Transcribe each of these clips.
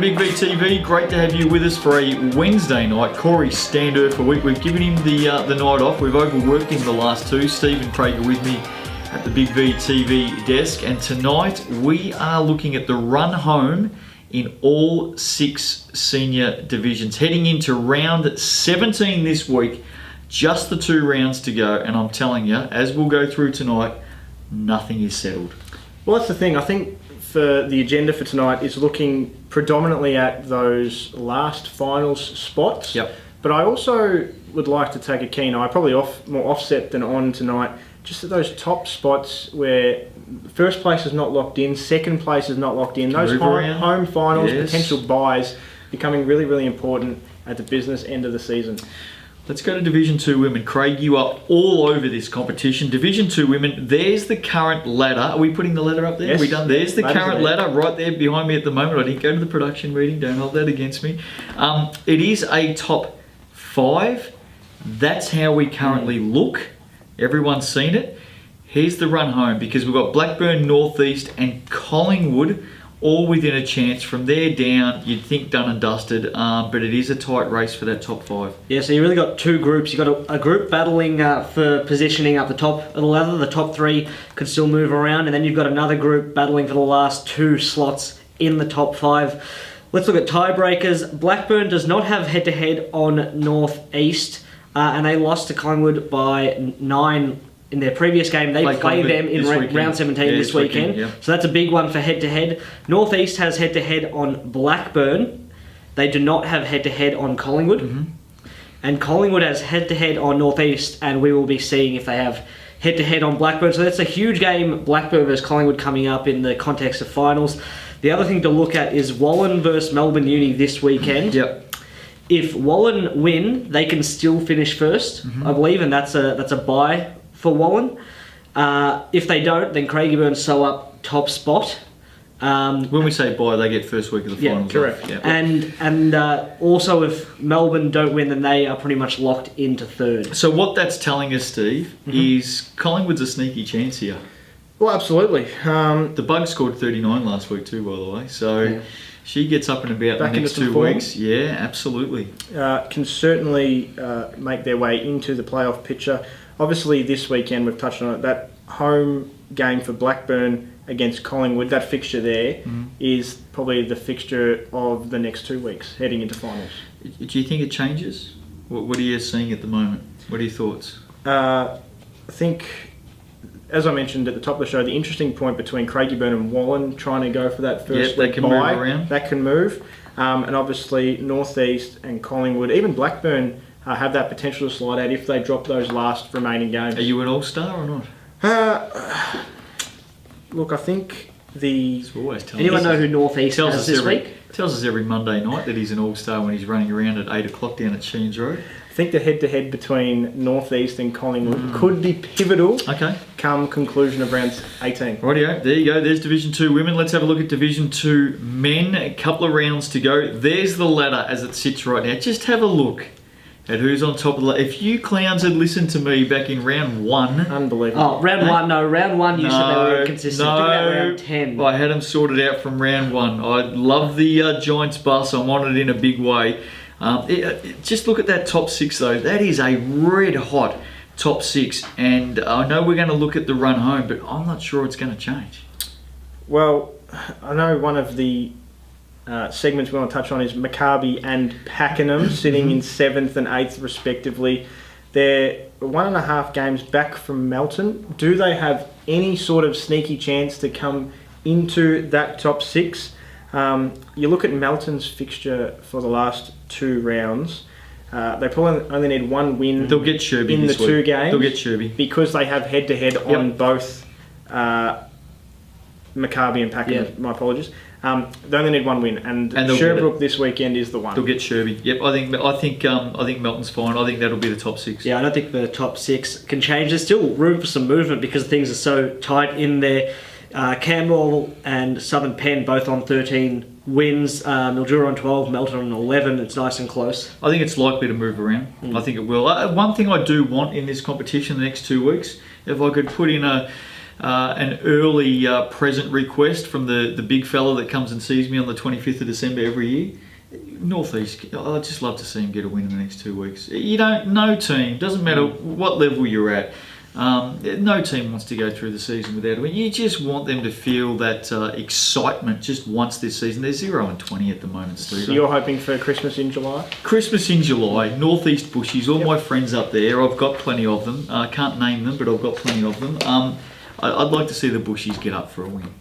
Big V TV. Great to have you with us for a Wednesday night. Corey Standerf a week. We've given him the night off. We've overworked him the last two. Steve and Craig are with me at the Big V TV desk. And tonight we are looking at the run home in all 6 senior divisions. Heading into round 17 this week. Just the 2 rounds to go. And I'm telling you, as we'll go through tonight, nothing is settled. Well, that's the thing. I think for the agenda for tonight is looking predominantly at those last finals spots. Yep. But I also would like to take a keen eye, probably more offset than on tonight, just at those top spots where first place is not locked in, second place is not locked in. Those home finals, yes, potential buys becoming really, really important at the business end of the season. Let's go to Division 2 women. Craig, you are all over this competition. Division 2 women, there's the current ladder. Are we putting the ladder up there? Yes. Are we done? There's the current ladder right there behind me at the moment. I didn't go to the production meeting. Don't hold that against me. It is a top 5. That's how we currently look. Everyone's seen it. Here's the run home because we've got Blackburn, Northeast and Collingwood all within a chance. From there down, you'd think done and dusted, but it is a tight race for that top 5. Yeah, so you really got 2 groups. You've got a group battling for positioning up the top of the ladder. The top 3 could still move around, and then you've got another group battling for the last 2 slots in the top 5. Let's look at tiebreakers. Blackburn does not have head-to-head on Northeast, and they lost to Collingwood by 9 in their previous game. They play them in round 17 this weekend. Yeah. So that's a big one for head-to-head. Northeast has head-to-head on Blackburn. They do not have head-to-head on Collingwood. Mm-hmm. And Collingwood has head-to-head on Northeast, and we will be seeing if they have head-to-head on Blackburn. So that's a huge game, Blackburn versus Collingwood, coming up in the context of finals. The other thing to look at is Wallen versus Melbourne Uni this weekend. Yep. If Wallen win, they can still finish first, mm-hmm, I believe, and that's a bye for Wallen. If they don't, then Craigieburn sew up top spot. When we say bye, they get first week of the finals. Yeah, correct. Yeah. And also if Melbourne don't win, then they are pretty much locked into third. So what that's telling us, Steve, mm-hmm, is Collingwood's a sneaky chance here. Well, absolutely. The Bug scored 39 last week too, by the way. So yeah, she gets up and about the next 2 weeks. Yeah, absolutely. Can certainly make their way into the playoff picture. Obviously, this weekend, we've touched on it, that home game for Blackburn against Collingwood, that fixture there, mm-hmm, is probably the fixture of the next 2 weeks, heading into finals. Do you think it changes? What are you seeing at the moment? What are your thoughts? I think, as I mentioned at the top of the show, the interesting point between Craigieburn and Wallen trying to go for that first week bye, move around. That can move. And obviously, Northeast and Collingwood, even Blackburn, have that potential to slide out if they drop those last remaining games. Are you an all-star or not? Look, I think anyone know who Northeast has this week? Tells us every Monday night that he's an all-star when he's running around at 8 o'clock down at Sheens Road. I think the head-to-head between Northeast and Collingwood could be pivotal. Okay. Come conclusion of round 18. Rightio, there you go. There's Division 2 women. Let's have a look at Division 2 men. A couple of rounds to go. There's the ladder as it sits right now. Just have a look at who's on top of the ladder. If you clowns had listened to me back in round 1... Unbelievable. Oh, round 1 you said they were inconsistent. No, round 10. I had them sorted out from round 1. I love the Giants bus. I'm on it in a big way. Just look at that top 6 though. That is a red hot top 6. And I know we're going to look at the run home, but I'm not sure it's going to change. Well, I know one of the segments we want to touch on is Maccabi and Pakenham sitting in 7th and 8th respectively. They're 1.5 games back from Melton. Do they have any sort of sneaky chance to come into that top 6? You look at Melton's fixture for the last 2 rounds. They probably only need 1 win. They'll get Sherby in the 2 games. They'll get Sherby because they have head-to-head on both Maccabi and Pakenham. Yep. My apologies. They only need 1 win, and Sherbrooke this weekend is the one. They'll get Sherby. Yep, I think Melton's fine. I think that'll be the top 6. Yeah, I don't think the top 6 can change. There's still room for some movement because things are so tight in there. Camberwell and Southern Penn both on 13 wins. Mildura on 12, Melton on 11. It's nice and close. I think it's likely to move around. I think it will. One thing I do want in this competition the next 2 weeks, if I could put in a an early present request from the big fella that comes and sees me on the 25th of December every year. Northeast, I'd just love to see him get a win in the next 2 weeks. No team, doesn't matter what level you're at, no team wants to go through the season without a win. You just want them to feel that excitement just once this season. They're 0-20 at the moment, Steve. So you're hoping for Christmas in July? Christmas in July, Northeast Bushies, all my friends up there, I've got plenty of them. I can't name them, but I've got plenty of them. I'd like to see the Bushies get up for a win.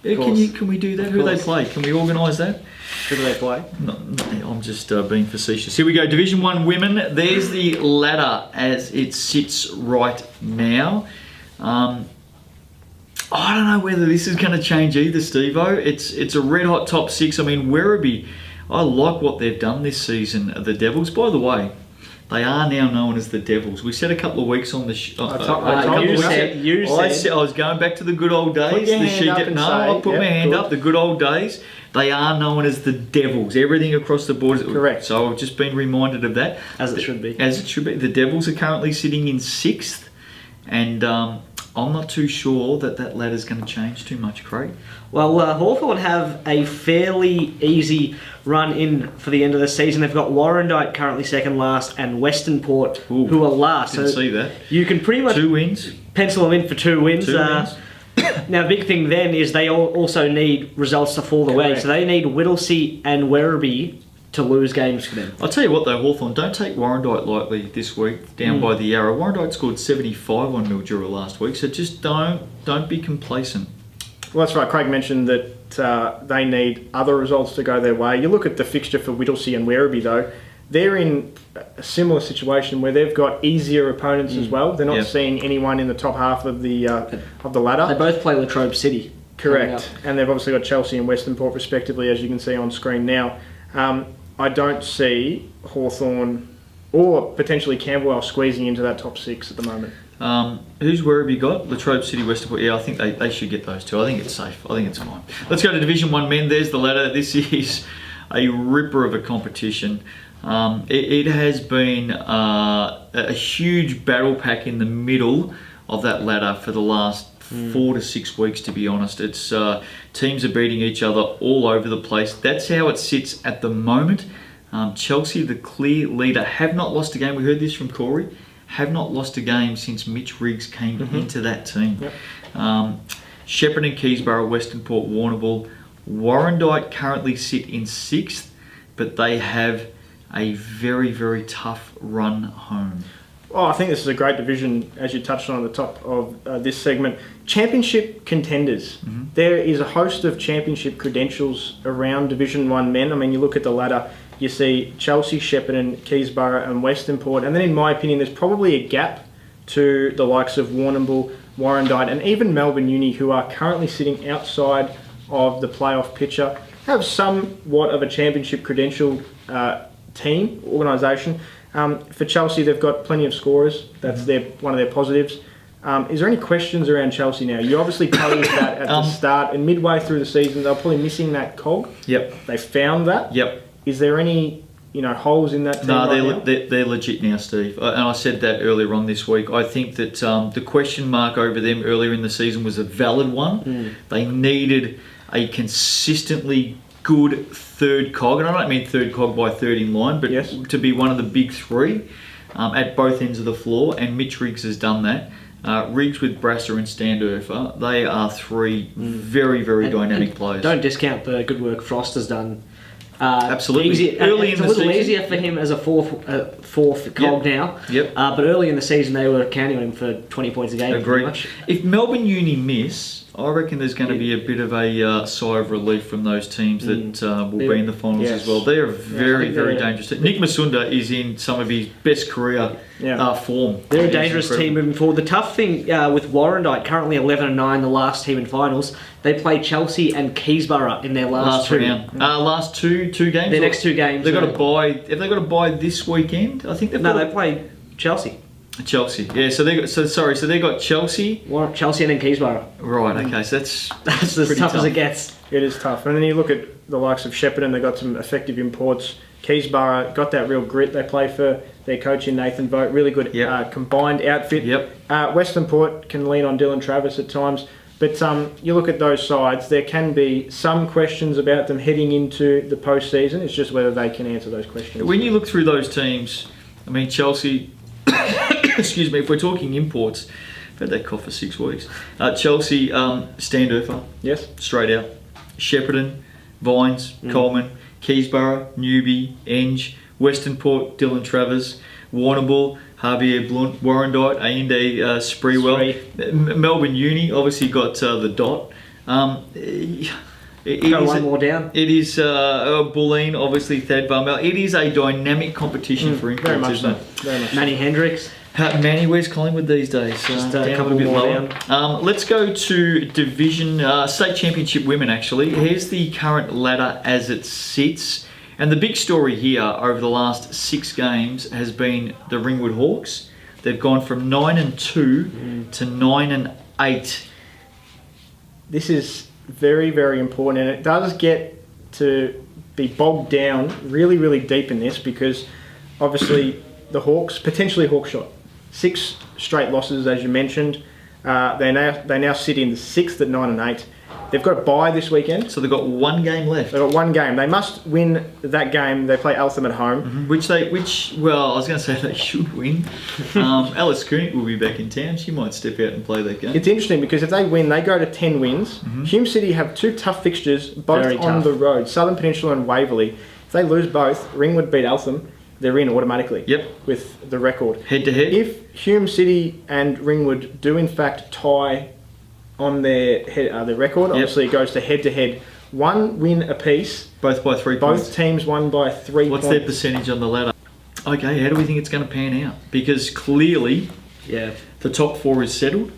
Can we do that? Who do they play? Can we organise that? Who do they play? No, I'm just being facetious. Here we go. Division 1 women. There's the ladder as it sits right now. I don't know whether this is going to change either, Steve-O. It's a red-hot top 6. I mean, Werribee, I like what they've done this season. The Devils, by the way, they are now known as the Devils. We said a couple of weeks on the I was going back to the good old days. Put your hand up and say, I put my hand up. The good old days. They are known as the Devils. Everything across the board. Correct. So I've just been reminded of that. As it should be. As it should be. The Devils are currently sitting in 6th, and I'm not too sure that ladder's going to change too much, Craig. Well, Hawthorn have a fairly easy run in for the end of the season. They've got Warrandyte currently second last and Western Port who are last. Didn't see that. You can pretty much 2 wins. Pencil them in for 2 wins. Now, big thing then is they also need results to fall the way. So they need Whittlesea and Werribee to lose games for them. I'll tell you what though, Hawthorn, don't take Warrandyte lightly this week down by the Yarra. Warrandyte scored 75 on Mildura last week, so just don't be complacent. Well, that's right. Craig mentioned that they need other results to go their way. You look at the fixture for Whittlesea and Werribee though, they're in a similar situation where they've got easier opponents as well. They're not seeing anyone in the top half of the ladder. They both play Latrobe City. Correct. And they've obviously got Chelsea and Western Port respectively, as you can see on screen now. I don't see Hawthorn or potentially Camberwell squeezing into that top 6 at the moment. Who's Werribee got? Latrobe City, Western Port. Yeah, I think they should get those two. I think it's safe. I think it's fine. Let's go to Division 1 men. There's the ladder. This is a ripper of a competition. It has been a huge battle pack in the middle of that ladder for the last 4 to 6 weeks, to be honest. It's teams are beating each other all over the place. That's how it sits at the moment. Chelsea, the clear leader, have not lost a game. We heard this from Corey. Have not lost a game since Mitch Riggs came into that team. Yep. Shepparton and Keysborough, Western Port, Warrnambool. Warrandyte currently sit in 6th, but they have a very, very tough run home. Oh, I think this is a great division, as you touched on at the top of this segment. Championship contenders. There is a host of championship credentials around Division 1 men. I mean, you look at the ladder, you see Chelsea, Shepparton, Keysborough and Western Port. And then in my opinion, there's probably a gap to the likes of Warrnambool, Warrandyte and even Melbourne Uni, who are currently sitting outside of the playoff picture, have somewhat of a championship credential team, organisation. For Chelsea, they've got plenty of scorers. That's one of their positives. Is there any questions around Chelsea now? You obviously posed that at the start and midway through the season. They're probably missing that cog. Yep. They found that. Yep. Is there any holes in that team? No, they're legit now, Steve. And I said that earlier on this week. I think that the question mark over them earlier in the season was a valid one. They needed a consistently good third cog, and I don't mean third cog by third in line, but to be one of the big 3 at both ends of the floor, and Mitch Riggs has done that. Riggs with Brasser and Standurfer, they are 3 very, very dynamic players. Don't discount the good work Frost has done. Absolutely. Early in the season, it's a little easier for him as a fourth cog now. Yep. But early in the season, they were counting on him for 20 points a game. Agreed. If Melbourne Uni miss, I reckon there's going to be a bit of a sigh of relief from those teams that will be in the finals as well. They're a very, very dangerous team. Nick Masunda is in some of his best career form. They're a dangerous team moving forward. The tough thing with Warrandyte, currently 11-9, the last team in finals, they play Chelsea and Keysborough in their last 2 round. Last two games. Their next 2 games. They've got to buy. Have they got to buy this weekend? I think they've they play Chelsea. Chelsea, yeah. So they got Chelsea, Chelsea, and then Keysborough. Right. Okay. So that's as tough as it gets. It is tough. And then you look at the likes of Shepparton. They've got some effective imports. Keysborough got that real grit. They play for their coach in Nathan Vogt. Really good combined outfit. Western Port can lean on Dylan Travis at times. But you look at those sides, there can be some questions about them heading into the postseason. It's just whether they can answer those questions. When you look through those teams, I mean, Chelsea, excuse me, if we're talking imports, I've had that cough for 6 weeks. Chelsea, Standurfer, yes, straight out. Shepparton, Vines, Coleman, Keysborough, Newby, Enge, Western Port, Dylan Travers, Warrnambool, Javier Blunt, Warrandyte, A&D, Spreewell. Melbourne Uni obviously got the dot. One more down. It is Bulleen, obviously Thad Varmel. It is a dynamic competition for imports, very much isn't so. it? Very much. Manny Hendricks. Manny, where's Collingwood these days? Just a down couple bit more lower. down. Let's go to Division State Championship Women, actually. Here's the current ladder as it sits. And the big story here over the last 6 games has been the Ringwood Hawks. They've gone from 9-2 to 9-8. This is very, very important, and it does get to be bogged down really, really deep in this because obviously the Hawks, potentially Hawkshot. 6 straight losses, as you mentioned. They now sit in the 6th at 9-8. They've got a bye this weekend. So they've got 1 game left. They've got 1 game. They must win that game. They play Eltham at home. Which I was going to say they should win. Alice Koenig will be back in town. She might step out and play that game. It's interesting because if they win, they go to 10 wins. Hume City have 2 tough fixtures, both Very on tough. the road. Southern Peninsula and Waverley. If they lose both, Ringwood beat Eltham, they're in automatically. Yep. With the record. Head to head. If Hume City and Ringwood do in fact tie on their record, obviously it goes to head-to-head. 1 win apiece. Both by 3 points. Both teams won by 3 What's points. their percentage on the ladder? Okay, how do we think it's going to pan out? Because clearly, the top 4 is settled.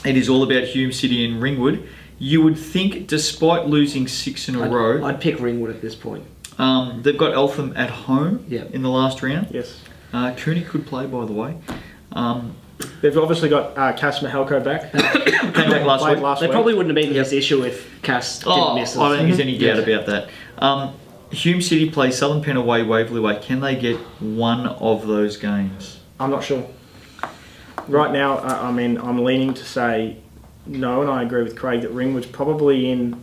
It is all about Hume City and Ringwood. You would think, despite losing 6 in a row, I'd pick Ringwood at this point. they've got Eltham at home in the last round. Yes. Koenig could play, by the way. They've obviously got Cass Mahelko back. Came back last Played week. They probably wouldn't have been this issue if Cass didn't miss. I don't think there's any doubt about that. Hume City plays Southern Pen away, Waverley away. Can they get one of those games? I'm not sure. Right now, I mean, I'm leaning to say no, and I agree with Craig that Ringwood's probably in,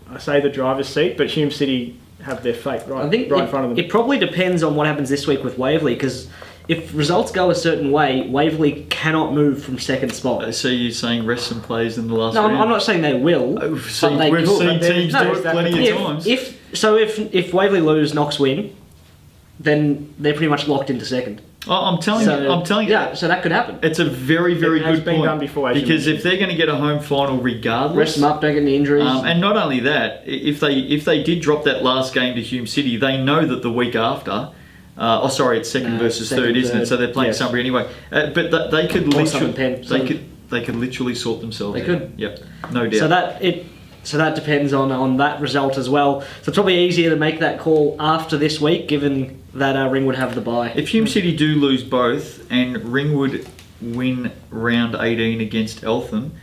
I say the driver's seat, but Hume City have their fate right in front of them. It probably depends on what happens this week with Waverley, because if results go a certain way, Waverley cannot move from second spot. So you're saying rest some players in the last No, round? I'm not saying they will. We've but seen, they we've could. seen teams No, do it plenty of times. If Waverley lose, Knox win, then they're pretty much locked into second. I'm telling you. Yeah, so that could happen. It's a very, very good been point. done before, as you because mentioned. if they're going to get a home final regardless, Rest them up, don't get any injuries. and not only that, if they did drop that last game to Hume City, they know that the week after. It's second versus second, third, isn't it? third. So they're playing Yes. Sunbury anyway. But they could Or literally, Southern Pen. they could literally sort themselves. They out. could. Yep, no doubt. So that depends on that result as well. So it's probably easier to make that call after this week, given that Ringwood have the bye. If Hume City do lose both and Ringwood win round 18 against Eltham,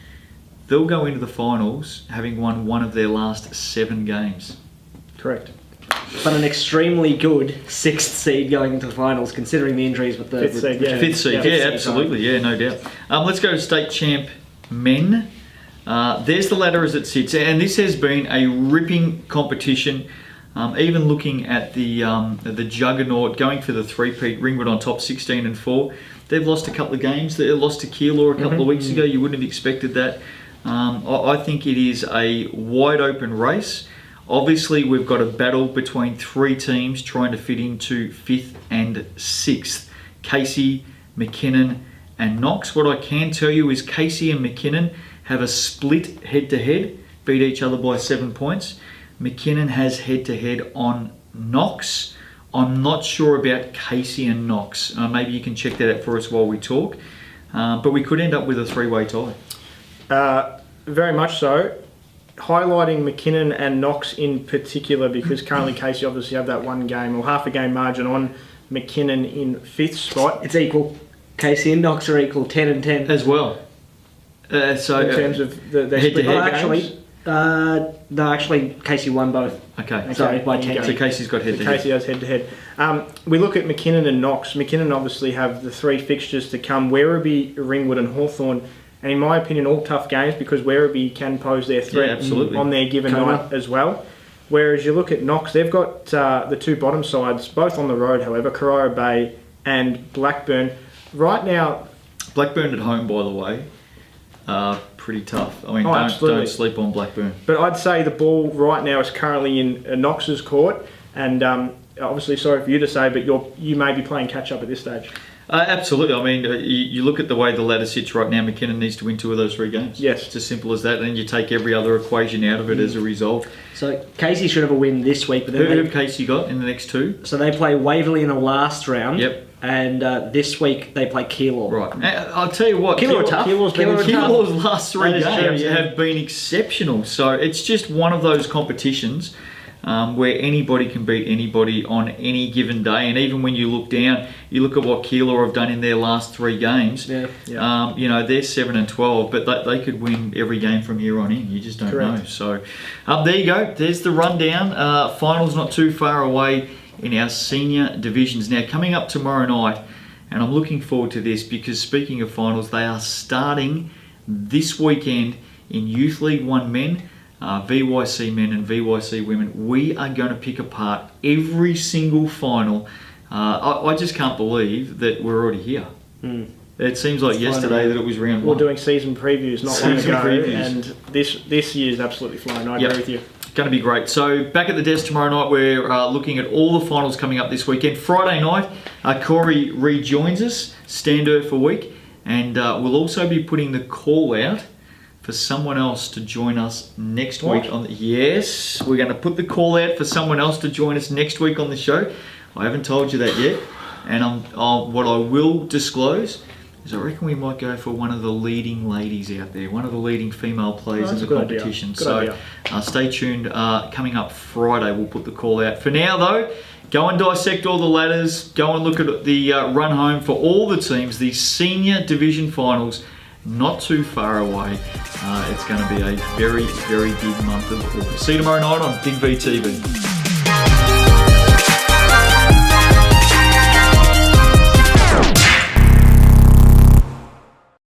they'll go into the finals having won one of their last 7 games. Correct. But an extremely good 6th seed going into the finals, considering the injuries with the Fifth seed, yeah. Fifth seed, Fifth seed, absolutely, no doubt. Let's go to state champ men. There's the ladder as it sits, and this has been a ripping competition. Even looking at the juggernaut going for the three-peat, Ringwood on top 16-4. They've lost a couple of games. They lost to Keilor a couple of weeks ago. You wouldn't have expected that. I think it is a wide open race. Obviously, we've got a battle between 3 teams trying to fit into 5th and 6th. Casey, McKinnon and Knox. What I can tell you is Casey and McKinnon have a split head-to-head, beat each other by 7 points. McKinnon has head-to-head on Knox. I'm not sure about Casey and Knox. Maybe you can check that out for us while we talk. But we could end up with a 3-way tie. Very much so. Highlighting McKinnon and Knox in particular, because currently Casey obviously have that 1 game or half a game margin on McKinnon in 5th spot. It's equal. Casey and Knox are equal, 10-10. As well. So In terms of their head-to-head split games? Actually, No, actually, Casey won both. Okay. Sorry, by 10. So Casey's got head to head. Casey has head-to-head. We look at McKinnon and Knox. McKinnon obviously have the 3 fixtures to come: Werribee, Ringwood and Hawthorn. And in my opinion, all tough games because Werribee can pose their threat on their given night as well. Whereas you look at Knox, they've got the 2 bottom sides, both on the road, however, Carrara Bay and Blackburn. Right now... Blackburn at home, by the way, pretty tough. I mean, don't sleep on Blackburn. But I'd say the ball right now is currently in Knox's court. And obviously, sorry for you to say, but you may be playing catch-up at this stage. Absolutely. I mean, you look at the way the ladder sits right now, McKinnon needs to win 2 of those 3 games. Yes. It's as simple as that. And you take every other equation out of it as a result. So Casey should have a win this week. But then Who have Casey got in the next 2? So they play Waverley in the last round. Yep. And this week they play Keilor. Right. I'll tell you what. Keilor are tough. Keilor's last 3 That is games true, yeah. have been exceptional. So it's just one of those competitions where anybody can beat anybody on any given day. And even when you look down, you look at what Keilor have done in their last 3 games. Yeah. You know, they're 7-12, but they could win every game from here on in. You just don't know. So there you go. There's the rundown. Finals not too far away in our senior divisions. Now, coming up tomorrow night, and I'm looking forward to this because speaking of finals, they are starting this weekend in Youth League 1 men. VYC men and VYC women. We are going to pick apart every single final. I just can't believe that we're already here. It seems like yesterday that it was round 1. We're doing season previews not long Season ago, previews. and this year's absolutely flying. I agree with you. Going to be great. So back at the desk tomorrow night, we're looking at all the finals coming up this weekend. Friday night, Corey rejoins us, stand-er for week, and we'll also be putting the call out for someone else to join us next week. Yes, we're going to put the call out for someone else to join us next week on the show. I haven't told you that yet, and what I will disclose is I reckon we might go for one of the leading ladies out there, one of the leading female players in the competition. So stay tuned. Coming up Friday, we'll put the call out. For now, though, go and dissect all the ladders. Go and look at the run home for all the teams. The senior division finals, not too far away. It's going to be a very, very big month of August. See you tomorrow night on Big V TV.